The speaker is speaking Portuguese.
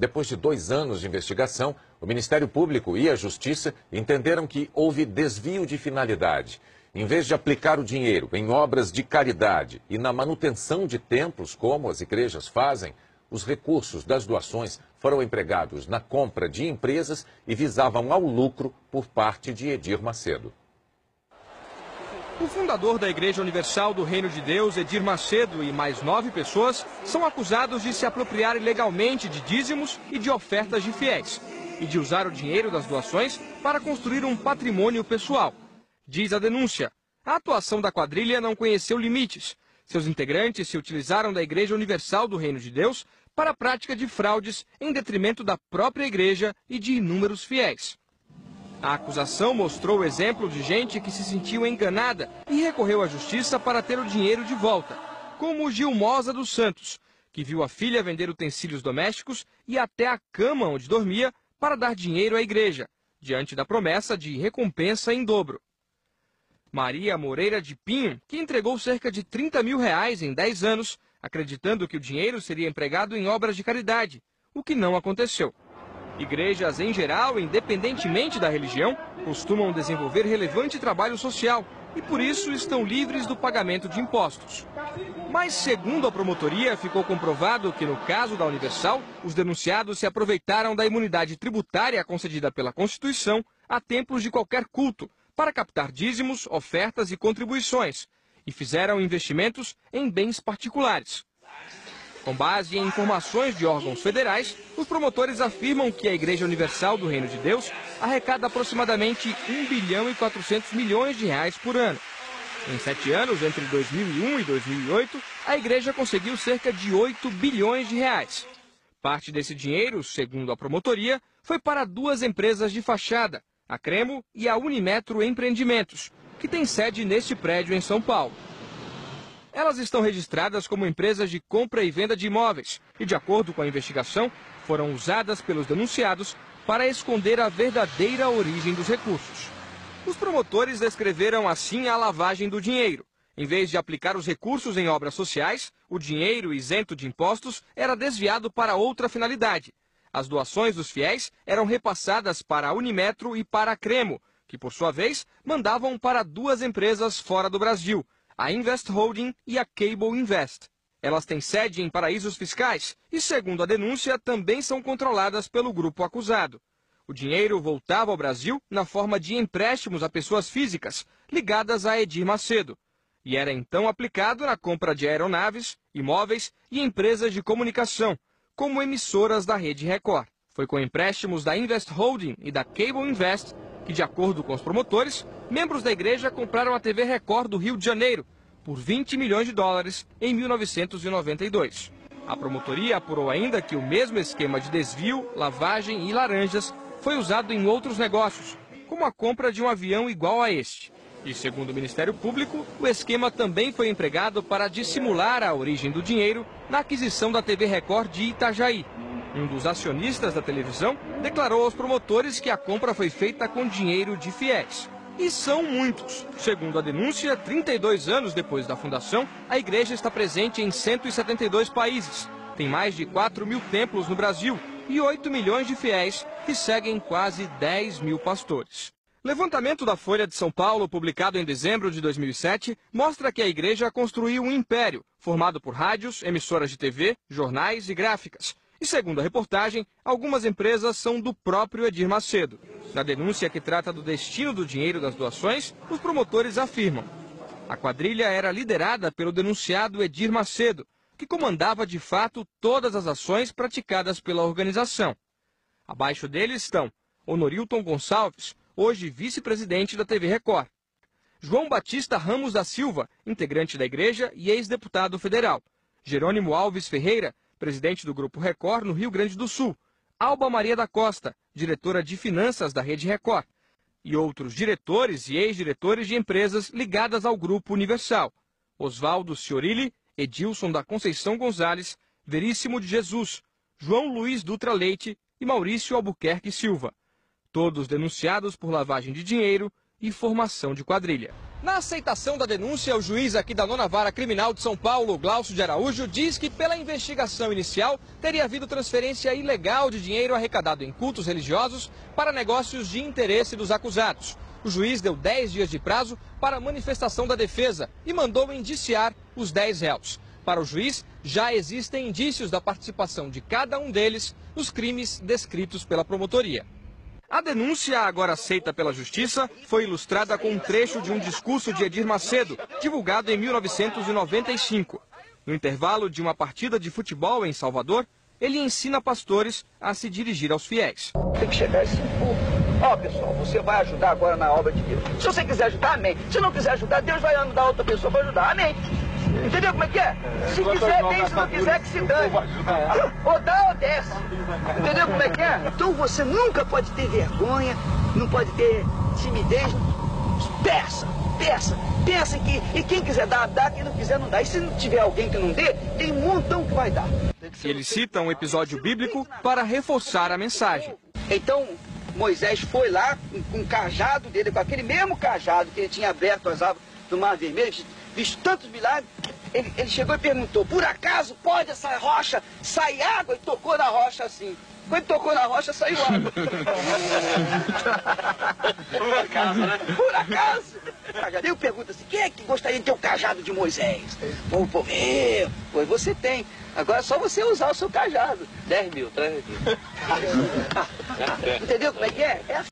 Depois de 2 anos de investigação, o Ministério Público e a Justiça entenderam que houve desvio de finalidade. Em vez de aplicar o dinheiro em obras de caridade e na manutenção de templos, como as igrejas fazem, os recursos das doações foram empregados na compra de empresas e visavam ao lucro por parte de Edir Macedo. O fundador da Igreja Universal do Reino de Deus, Edir Macedo, e mais 9 pessoas são acusados de se apropriar ilegalmente de dízimos e de ofertas de fiéis e de usar o dinheiro das doações para construir um patrimônio pessoal. Diz a denúncia, a atuação da quadrilha não conheceu limites. Seus integrantes se utilizaram da Igreja Universal do Reino de Deus para a prática de fraudes em detrimento da própria igreja e de inúmeros fiéis. A acusação mostrou o exemplo de gente que se sentiu enganada e recorreu à justiça para ter o dinheiro de volta, como Gilmosa dos Santos, que viu a filha vender utensílios domésticos e até a cama onde dormia para dar dinheiro à igreja, diante da promessa de recompensa em dobro. Maria Moreira de Pinho, que entregou cerca de R$30 mil em 10 anos, acreditando que o dinheiro seria empregado em obras de caridade, o que não aconteceu. Igrejas, em geral, independentemente da religião, costumam desenvolver relevante trabalho social e, por isso, estão livres do pagamento de impostos. Mas, segundo a promotoria, ficou comprovado que, no caso da Universal, os denunciados se aproveitaram da imunidade tributária concedida pela Constituição a templos de qualquer culto, para captar dízimos, ofertas e contribuições, e fizeram investimentos em bens particulares. Com base em informações de órgãos federais, os promotores afirmam que a Igreja Universal do Reino de Deus arrecada aproximadamente R$1 bilhão e 400 milhões por ano. Em 7 anos, entre 2001 e 2008, a igreja conseguiu cerca de R$8 bilhões. Parte desse dinheiro, segundo a promotoria, foi para 2 empresas de fachada, a Cremo e a Unimetro Empreendimentos, que tem sede neste prédio em São Paulo. Elas estão registradas como empresas de compra e venda de imóveis e, de acordo com a investigação, foram usadas pelos denunciados para esconder a verdadeira origem dos recursos. Os promotores descreveram assim a lavagem do dinheiro. Em vez de aplicar os recursos em obras sociais, o dinheiro isento de impostos era desviado para outra finalidade. As doações dos fiéis eram repassadas para a Unimetro e para a Cremo, que, por sua vez, mandavam para 2 empresas fora do Brasil, a Invest Holding e a Cable Invest. Elas têm sede em paraísos fiscais e, segundo a denúncia, também são controladas pelo grupo acusado. O dinheiro voltava ao Brasil na forma de empréstimos a pessoas físicas ligadas a Edir Macedo e era então aplicado na compra de aeronaves, imóveis e empresas de comunicação, como emissoras da Rede Record. Foi com empréstimos da Invest Holding e da Cable Invest que, de acordo com os promotores, membros da igreja compraram a TV Record do Rio de Janeiro por $20 milhões em 1992. A promotoria apurou ainda que o mesmo esquema de desvio, lavagem e laranjas foi usado em outros negócios, como a compra de um avião igual a este. E, segundo o Ministério Público, o esquema também foi empregado para dissimular a origem do dinheiro na aquisição da TV Record de Itajaí. Um dos acionistas da televisão declarou aos promotores que a compra foi feita com dinheiro de fiéis. E são muitos. Segundo a denúncia, 32 anos depois da fundação, a igreja está presente em 172 países. Tem mais de 4 mil templos no Brasil e 8 milhões de fiéis que seguem quase 10 mil pastores. Levantamento da Folha de São Paulo, publicado em dezembro de 2007, mostra que a igreja construiu um império, formado por rádios, emissoras de TV, jornais e gráficas. E, segundo a reportagem, algumas empresas são do próprio Edir Macedo. Na denúncia que trata do destino do dinheiro das doações, os promotores afirmam: a quadrilha era liderada pelo denunciado Edir Macedo, que comandava de fato todas as ações praticadas pela organização. Abaixo dele estão Honorilton Gonçalves, hoje vice-presidente da TV Record; João Batista Ramos da Silva, integrante da igreja e ex-deputado federal; Jerônimo Alves Ferreira, presidente do Grupo Record no Rio Grande do Sul; Alba Maria da Costa, diretora de finanças da Rede Record; e outros diretores e ex-diretores de empresas ligadas ao Grupo Universal: Oswaldo Ciorilli, Edilson da Conceição Gonzalez, Veríssimo de Jesus, João Luiz Dutra Leite e Maurício Albuquerque Silva. Todos denunciados por lavagem de dinheiro e formação de quadrilha. Na aceitação da denúncia, o juiz aqui da 9ª Vara Criminal de São Paulo, Glaucio de Araújo, diz que pela investigação inicial teria havido transferência ilegal de dinheiro arrecadado em cultos religiosos para negócios de interesse dos acusados. O juiz deu 10 dias de prazo para a manifestação da defesa e mandou indiciar os 10 réus. Para o juiz, já existem indícios da participação de cada um deles nos crimes descritos pela promotoria. A denúncia, agora aceita pela Justiça, foi ilustrada com um trecho de um discurso de Edir Macedo, divulgado em 1995. No intervalo de uma partida de futebol em Salvador, ele ensina pastores a se dirigir aos fiéis. Tem que chegar esse povo. Ó, pessoal, você vai ajudar agora na obra de Deus. Se você quiser ajudar, amém. Se não quiser ajudar, Deus vai mandar outra pessoa para ajudar, amém. Entendeu como é que é? Se quiser, bem, se não quiser, que se dane. Ou dá ou desce. Entendeu como é que é? Então você nunca pode ter vergonha, não pode ter timidez. Peça, peça, peça e quem quiser dar, dá, quem não quiser, não dá. E se não tiver alguém que não dê, tem um montão que vai dar. Ele cita um episódio bíblico para reforçar a mensagem. Então, Moisés foi lá com o cajado dele, com aquele mesmo cajado que ele tinha aberto as águas do Mar Vermelho, visto tantos milagres, ele chegou e perguntou, por acaso pode essa rocha sair água? E tocou na rocha assim. Quando tocou na rocha, saiu água. Por acaso, né? Por acaso. Eu pergunto assim, quem é que gostaria de ter o cajado de Moisés? O povo, pois você tem. Agora é só você usar o seu cajado. 10 mil, traz aqui. Entendeu como é que é?